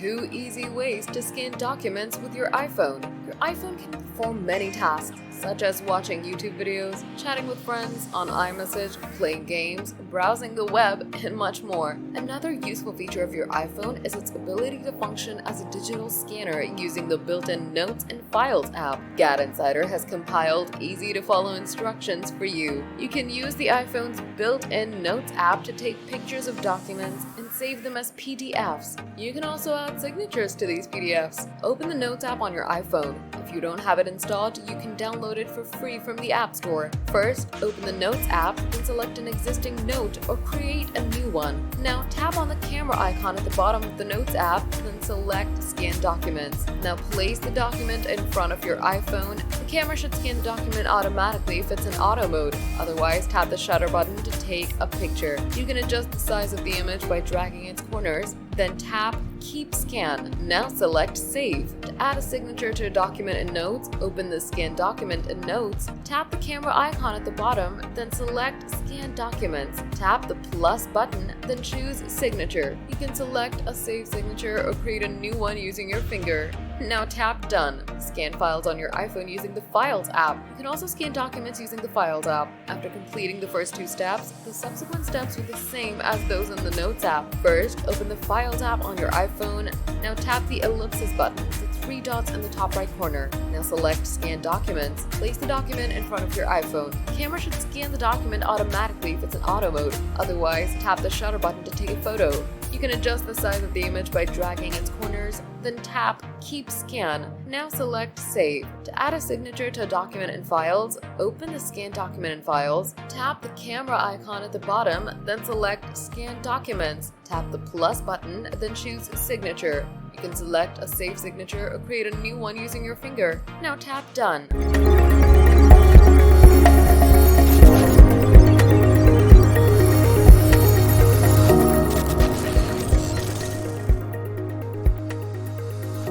2 easy ways to scan documents with your iPhone. Your iPhone can perform many tasks, such as watching YouTube videos, chatting with friends on iMessage, playing games, browsing the web, and much more. Another useful feature of your iPhone is its ability to function as a digital scanner using the built-in Notes and Files app. Gadinsider has compiled easy-to-follow instructions for you. You can use the iPhone's built-in Notes app to take pictures of documents and save them as PDFs. You can also add signatures to these PDFs. Open the Notes app on your iPhone. If you don't have it installed, you can download it for free from the App Store. First, open the Notes app and select an existing note or create a new one. Now tap on the camera icon at the bottom of the Notes app, then select Scan Documents. Now place the document in front of your iPhone. The camera should scan the document automatically if it's in auto mode. Otherwise, tap the shutter button to take a picture. You can adjust the size of the image by dragging its corners, then tap Keep Scan. Now select Save. To add a signature to a document in Notes, open the Scan Document in Notes, tap the camera icon at the bottom, then select Scan Documents. Tap the plus button, then choose Signature. You can select a save signature or create a new one using your finger. Now tap Done. Scan files on your iPhone using the Files app. You can also scan documents using the Files app. After completing the first 2 steps, the subsequent steps are the same as those in the Notes app. First, open the Files app on your iPhone. Now tap the ellipsis button with the 3 dots in the top right corner. Now select Scan Documents. Place the document in front of your iPhone. The camera should scan the document automatically if it's in auto mode. Otherwise, tap the shutter button to take a photo. You can adjust the size of the image by dragging its corners, then tap Keep Scan. Now select Save. To add a signature to a document in Files, open the Scan Document in Files, tap the camera icon at the bottom, then select Scan Documents. Tap the plus button, then choose Signature. You can select a save signature or create a new one using your finger. Now tap Done.